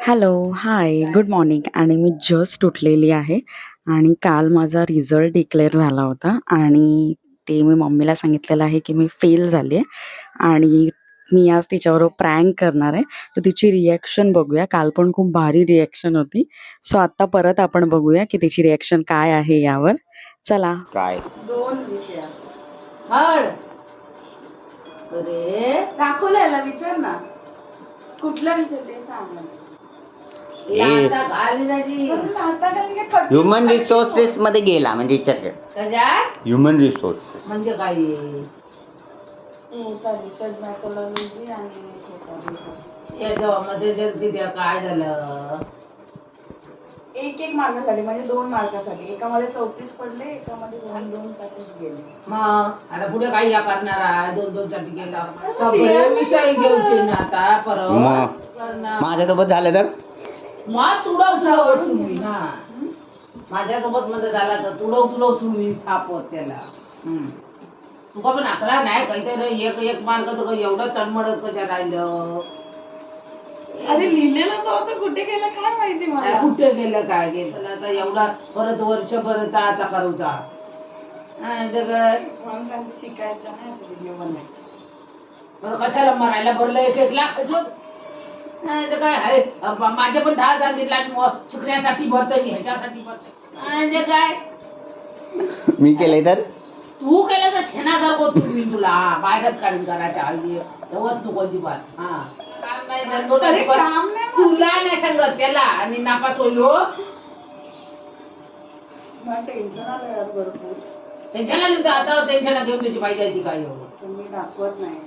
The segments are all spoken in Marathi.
हॅलो, हाय, गुड मॉर्निंग आणि मी जस्ट उठलेली आहे आणि काल माझा रिझल्ट डिक्लेअर झाला होता आणि ते मी मम्मीला सांगितलेलं आहे, की मी फेल झाली आहे आणि मी आज तिच्याबरोबर प्रँक करणार आहे. तर तिची रिॲक्शन बघूया. काल पण खूप भारी रिॲक्शन होती. सो आत्ता परत आपण बघूया, की तिची रिॲक्शन काय आहे यावर. चला. काय 2 विषयात. हळ. अरे दाखवलेला विचार ना. कुठला विषय ते सांग मला. लाता घाली माझी. लाता घाली काय खट्टी. ह्युमन रिसोर्सेस मध्ये गेला म्हणजे विचार कर. कशात? ह्युमन रिसोर्सेस म्हणजे काय आहे? मोठा रिसर्च मॅथॉलॉजी आणि या जॉबमध्ये जर तिथे काय झालं? एक मार्कासाठी म्हणजे 2 मार्कासाठी. एकामध्ये 34 पडले, एकामध्ये 2-2 साठीच गेले. मग आता पुढे काय या करणार आहे? 2-2 साठी गेला. सगळे विषय घेऊचे ना आता परत. मग माझ्यासोबत झालं तर मग तुडव तुम्ही ना. माझ्यासोबत मध्ये झाला तर तुडव तुम्ही सापवत त्याला. तुका पण अकरा नाही काहीतरी एक मार्क तर एवढं तडमडत कशा राहिलं. अरे लिहिलेलं तर कुठे गेलं काय माहिती मला. कुठे गेलं काय गेलं आता एवढा परत वर्षभर आता करूचा शिकायचं नाही व्हिडिओ बनायचं. कशाला मरायला भरलं 1-1 लाख नाही तर काय आहे माझे पण 10,000 दिला शिकण्यासाठी भरतोय मी ह्याच्यासाठी भरतोय काय मी केलंय तर तू केलं तर छेनादार तुम्ही तुला बाहेरच काढून करायच्या आई तेव्हाच तू कोणची बात हा काम नाही अरे काम नाही तुला नाही सांगत त्याला आणि नापास होईल हो. मला टेन्शन आलं यार भरपूर. टेन्शन आली तर आता टेन्शन घेऊन तुझी पाहिजे काय एवढं पण मी दाखवत नाही.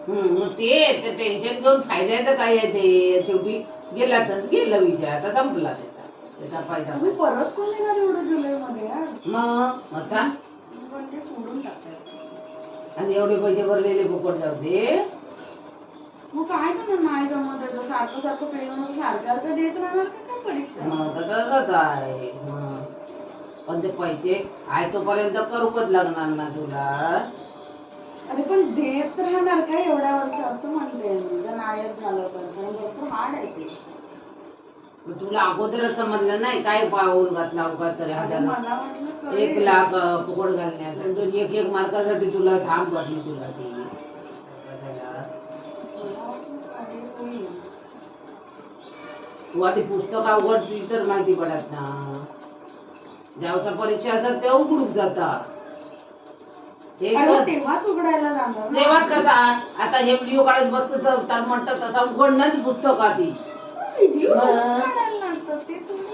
मग ते टेन्शन घेऊन फायद्याचं काय आहे ते शेवटी गेला तर गेला विषय आता संपला त्याचा फायदा तुम्ही परत कोण येणार एवढं जुलैमध्ये यार. मग आता म्हणजे सोडून टाकायचं. आणि एवढे पैसे भरलेले फुकट जाऊ दे. मग काय करणार नाही जमत आहे तर सारखं पेन सारखं देत राहणार का काय परीक्षा. मग तसंच आहे पण ते पैसे आहे तोपर्यंत करूच लागणार ना तुला. अरे पण देत राहणार काय एवढ्या वर्ष असं म्हणते मी. जर नायक झालं तर भरपूर हार्ड आहे ते. तुला अगोदरच समजलं नाही काय पाऊल घातला अवघात तरी मला वाटलं 1 लाख फुकट घालण्यात 1 मार्कासाठी तुला थांब वाटली तुला ती तू आधी पुस्तक उघडती तर माहिती पडत ना. जेव्हा परीक्षा असतात तेव्हा उघडून जातात. तेव्हाच उघडायला जाणार तेव्हाच कसा आता हे व्हिडिओ काढत बसतो तर म्हणतात तसा उघडणार पुस्तक आधी.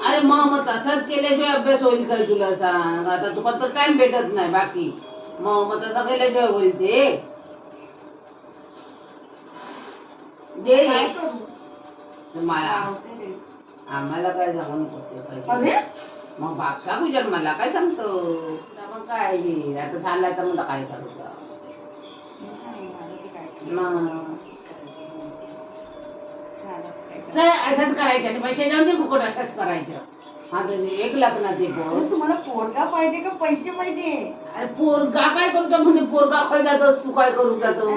अरे मग तसंच केल्याशिवाय अभ्यास होईल काय तुला सांग. आता तुला तर टाइम भेटत नाही बाकी मग तसं केल्याशिवाय होईल ते. आम्हाला काय सांगू नको ते मग बापसा गुजर मला काय सांगतो. मग काय आता झाला तर मला काय करू असंच करायचं आणि पैसे जाऊन ते फुकट असंच करायचं. आता 1 लाख ना ते पण तुम्हाला पोरगा पाहिजे का पैसे पाहिजे. अरे पोरगा काय करतो म्हणजे पोरगा खाय जातो तू काय करू जातो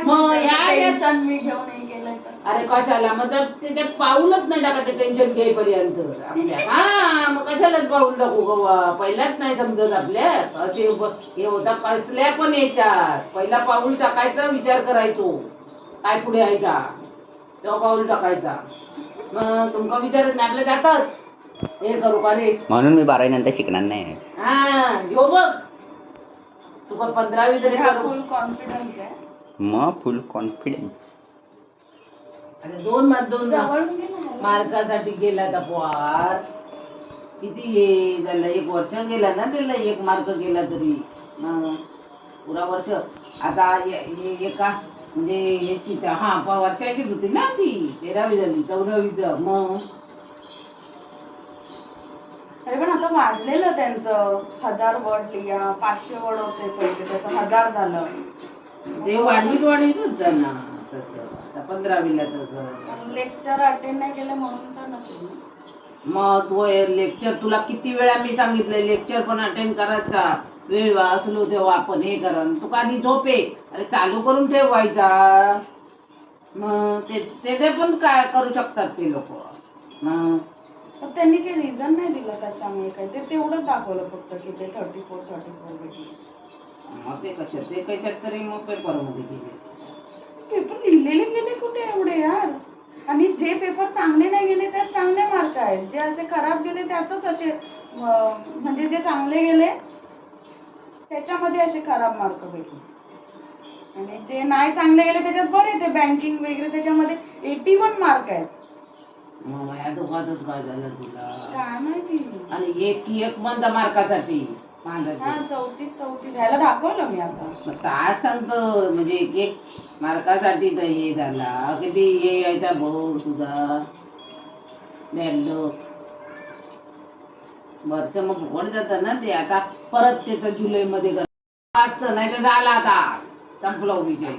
मग ह्या मी घेऊन नाही केलंय तर. अरे कशाला मग त्याच्यात पाऊलच नाही टाकायचं टेन्शन घेईपर्यंत आपल्या. हा मग कशालाच पाऊल टाकू पहिलाच नाही समजत आपल्या असे हे होता कसल्या पण याच्यात पहिला पाऊल टाकायचा विचार करायचो काय पुढे आहे का तेव्हा पाऊल टाकायचा. मग तुमका विचारत नाही आपल्या जातात हे करू का रे म्हणून मी 12वी नंतर शिकणार नाही. हा यो बघ तुका 15वी तरी फुल कॉन्फिडन्स आहे. मग फुल कॉन्फिडन्स. अरे 2 मार्कासाठी गेला तर पोहार किती हे झालं 1 वर्ष गेला ना त्याला 1 मार्क गेला तरी पुरा वर्ष. आता एका म्हणजे याची हा वर्षाचीच होती ना ती 13वी झाली 14वीच मग. अरे पण आता वाढलेलं त्यांचं 1000 वर्ड लिहा 500 वर्ड होते पैसे त्याचं 1000 झालं. ते वाढवीतच जाणार तसं आता 15वीला तसं लेक्चर अटेंड नाही केलं म्हणून तर नसेल. मग लेक्चर तुला किती वेळा मी सांगितलंय लेक्चर पण अटेंड करायचा वेळ असलो तेव्हा आपण हे करा तू आधी झोपे अरे चालू करून ठेवायचा. मग ते पण काय करू शकतात ते लोक. मग पण त्यांनी काही रिझन नाही दिलं कशामुळे काय, ते तेवढंच दाखवलं फक्त की ते 34 भेटले. मग ते कशात तरी मग पेपरमध्ये गेले. पेपर लिहिलेले गेले कुठे एवढे यार. आणि जे पेपर चांगले नाही गेले त्यात चांगले मार्क आहेत, जे असे खराब गेले त्यातच असे म्हणजे जे चांगले गेले त्याच्यामध्ये असे खराब मार्क भेटले. आणि जे नाही चांगले गेले त्याच्यात बरे, ते बँकिंग वगैरे त्याच्यामध्ये 81 मार्क आहेत. मग माझ्या दुखातच काय झालं तुला? काय माहिती. आणि एक बंद मार्कासाठी मांडायचं. हा 34 ह्याला दाखवलं मी आता. मग काय सांगतो म्हणजे एक मार्कासाठी तर हे झाला किती हे यायचा भाऊ तुझा बॅडलो वर्ष मग फुकट जातं ना ते. आता परत त्याचं जुलैमध्ये असतं नाही तर झाला आता संपला विषय.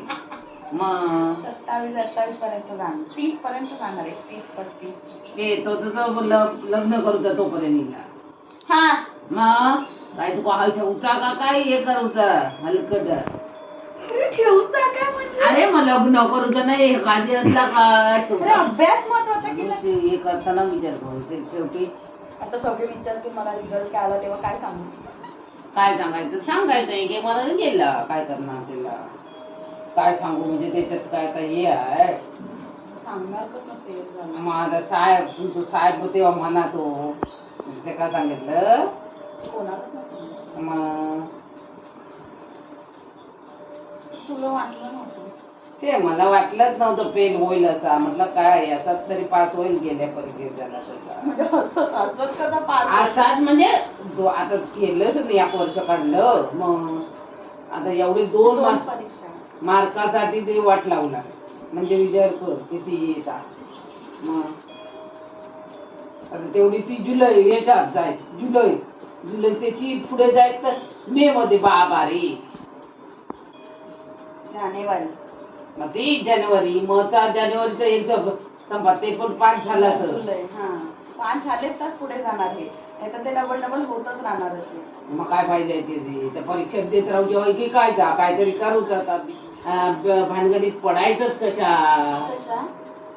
मग 27-28 पर्यंत जाणार, 30 पर्यंत जाणार, 31-35. ते तो तुझं लग्न करूचा तोपर्यंत. हा मग काय तू काय ठेवचा का काय हे करूचा हलकट. ठेवूचा काय म्हणजे? अरे मग लग्न करूचा नाही एखादी असला का अरे ठेवचा. अभ्यास महत्वाचा की नाही? हे करताना विचार करू ते शेवटी आता सगळे विचारतील मला रिझल्ट काय आला तेव्हा काय सांगू. काय सांगायचं की मला गेला काय करणार त्याला. काय सांगू म्हणजे त्याच्यात काय आता हे आहे. सांगणार कसं फेल झालं. माझा साहेब तुमचं साहेब तेव्हा म्हणा तो ते काय सांगितलं कोणालाच नाही. मग तुला वाटलं नव्हतं. ते मला वाटलंच नव्हतं फेल होईल असा. म्हटलं काय असाच तरी पास होईल गेल्या परीक्षेत झाला तसा. म्हणजे असंच कसा पास. असाच म्हणजे आता केलंच नाही एक वर्ष काढलं. मग आता एवढे दोन परीक्षा मार्कासाठी ते वाट लावला म्हणजे विचार कर किती येतात. मग आता तेवढी ती जुलै याच्यात जाय जुलै त्याची पुढे जाय तर मे मध्ये बारी जानेवारी. मग ती जानेवारी मग जानेवारीचं एक संपा ते पण 5 झाला तर जुलै. हा 5 झाले तर पुढे जाणार हे, नाही तर ते डबल होतच राहणार असे. मग काय पाहिजे ते त्या परीक्षेत देत राहू जेव्हा की काय जा काहीतरी करूच. आता भानगडीत पडायचंच कशा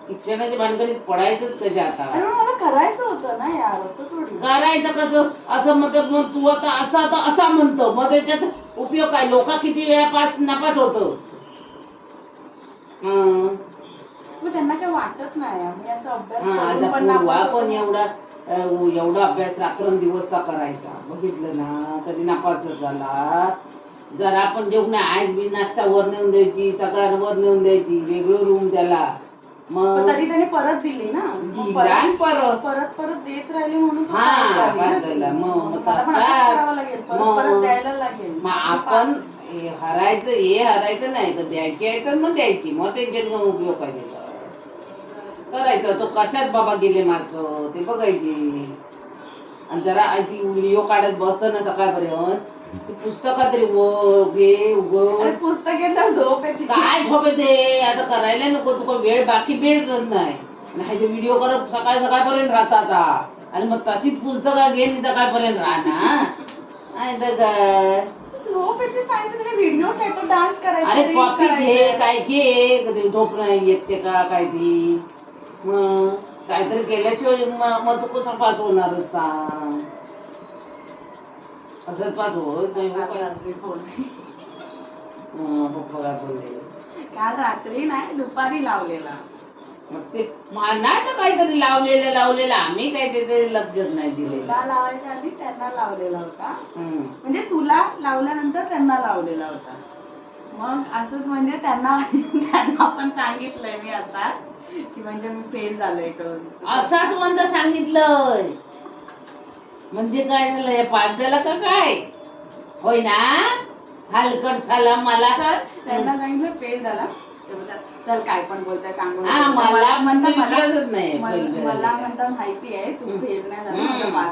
शिक्षणाच्या भानगडीत पडायचंच कशा. आता मला करायचं होतं ना यार, असं थोडी करायचं कसं असं म्हणतात. मग तू आता असा म्हणतो मग त्याच्यात उपयोग काय. लोक किती वेळा नापास होतं. मग त्यांना काय वाटत नाही मी असं अभ्यास हा करून आता पण पूर्वा नापास पण होतो. एवढा अभ्यास रात्रंदिवस का करायचा बघितलं ना तरी नापासच झाला. जर आपण जेवण आज बी नाश्ता वर नेऊन द्यायची सगळ्यांना वर नेऊन द्यायची वेगळं रूम त्याला. मग तरी त्याने परत दिली ना. मग परत देत राहिले म्हणून तो हा पास झाली ना. झाला. मग मला पण असंच करावं लागेल, परत द्यायला लागेल. मग आपण हरायचं नाही का द्यायची आहे तर मग द्यायची. मग टेन्शन घेऊन उपयोग काय त्याचा करायचं. तो कशात बाबा गेले मार्क ते बघायची. आणि जरा ती व्हिडिओ काढत बसतं ना सकाळपर्यंत पुस्तकात तरी पुस्तक घेतलं झोप येते. काय झोप येते. आता करायला नको तुका वेळ बाकी वेळ नाही. आणि व्हिडिओ करत सकाळपर्यंत राहतात. आणि मग तशीच पुस्तकं घे सकाळपर्यंत राहणार नाही तर काय. झोप येते सांगितलं व्हिडिओ टाकतो डान्स करायचा. अरे कॉपी घे काय घे कधी झोप नाही येते का काय ती. मग काहीतरी केल्याशिवाय मग तू कसा पास होणार सांग. असंच पास होत नाही. पप्पा काय बोलले काल रात्री नाही दुपारी लावलेला. मग ते नाही तर काहीतरी लावलेलं आम्ही काही ते लक्षच नाही दिलेलं. तुला लावायच्या आधी त्यांना लावलेला होता. म्हणजे तुला लावल्यानंतर त्यांना लावलेला होता. मग असंच म्हणजे त्यांना पण सांगितलंय मी आता की म्हणजे मी फेल झालोय करून. असाच म्हणता सांगितलंय म्हणजे काय झालं हे पास झाला का काय होय ना. हलकट झाला मला त्यांना सांगितलं फेल झाला. चल काय पण बोलताय सांगू. मला विश्वासच नाही. मला म्हणता माहिती आहे तू फेल नाही झाला.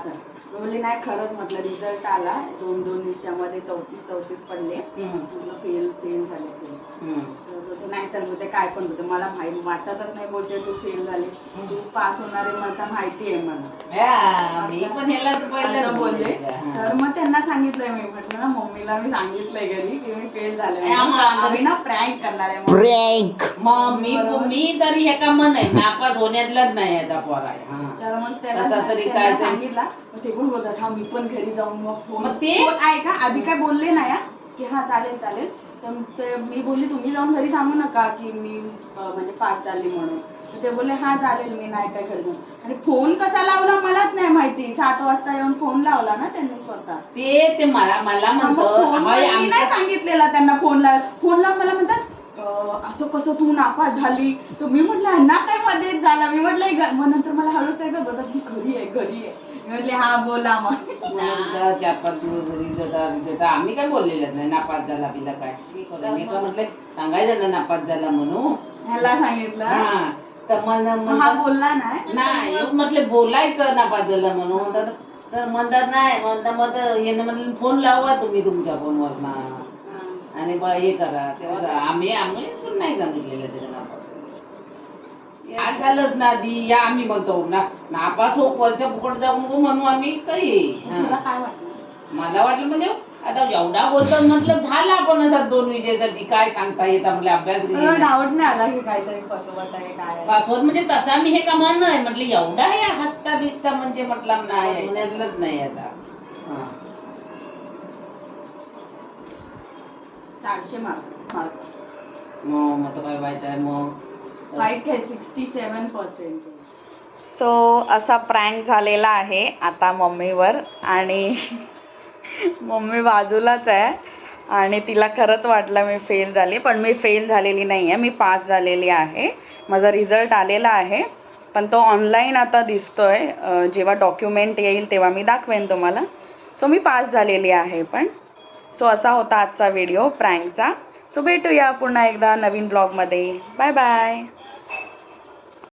मी बोलली नाही खरंच म्हटलं रिझल्ट आला 2 विषयामध्ये 34 पडले. म्हटलं फेल झाले तर बोलते नाही चल बोलते काय पण बोलते मला वाटतच नाही बोलते तू फेल झाली तू पास होणार आहे मला माहिती आहे मला. मी पण ह्याला असं बोलले. तर मग त्यांना सांगितलंय मी म्हटलं ना मम्मीला मी सांगितलंय घरी की मी फेल झाले आम्ही ना प्रँक करणार आहे प्रँक. मग मी तरी हे का म्हण आहे नापास होण्यातलाच नाही आता पोरा. तर मग तसा तरी त्यांना काय सांगितलं मग ते पण बोलतात हा मी पण घरी जाऊन मग फोन मग ते आहे का आधी काय बोलले नाही हा, की हा चालेल तर ते मी बोलली तुम्ही जाऊन घरी सांगू नका की मी म्हणजे पास झाली म्हणून. तर ते बोलले हा चालेल मी नाही काय घरी जाऊन. आणि फोन कसा लावला मलाच नाही माहिती 7 वाजता येऊन फोन लावला ना त्यांनी स्वतः. ते मला म्हणतो मी नाही सांगितलेला त्यांना फोन लाव मला म्हणतात असं कसं तू नापास झाली. तर मी म्हटलं ना काय मध्येच झाला मी म्हटलं मग नंतर मला हळूच काय बोलतात मी घरी आहे मी म्हटले हा बोला मग. 4-5 दिवस रिझल्ट आम्ही काय बोललेलं नाही नापास झाला बिला काय. मी काय म्हटलं सांगायचं ना नापास झाला म्हणून ह्याला सांगितलं. हा तर हा बोलला नाही म्हटलं बोलायचं नापास झाला म्हणून तर म्हणतात नाही म्हणता मग यानं म्हटलं फोन लावा तुम्ही तुमच्या फोनवर ना आणि हे करा तेव्हा आम्ही पण नाही सांगितलेलं त्याचं नापास आज झालंच ना आधी या आम्ही म्हणतो ना नापास हो वर्ष फुकट जाऊ नको म्हणू आम्ही काही. तुला काय वाटलं? मला वाटलं म्हणजे आता एवढा बोलतो म्हटलं झाला आपण असा 2 विषय तर काय सांगता येत म्हटलं अभ्यास डाऊट नाही आला की काहीतरी फसवत आहे काय पासवर्ड म्हणजे तसा मी हे कमान नाही म्हटलं एवढा हे हसता बिसता म्हणजे म्हटलं नाही पुण्यातलंच नाही आता. 400 मार्क मग काय वाईट आहे मग वाईट काय 67%. सो असा प्रँक झालेला आहे आता मम्मीवर आणि मम्मी बाजूलाच आहे आणि तिला खरंच वाटलं मी फेल झाली पण मी फेल झालेली नाही आहे मी पास झालेली आहे. माझा रिझल्ट आलेला आहे पण तो ऑनलाईन आता दिसतोय जेव्हा डॉक्युमेंट येईल तेव्हा मी दाखवेन तुम्हाला. सो मी पास झालेली आहे पण. सो असा होता आजचा व्हिडिओ प्रँकचा. सो भेटूया पुन्हा एकदा नवीन ब्लॉगमध्ये. Bye bye.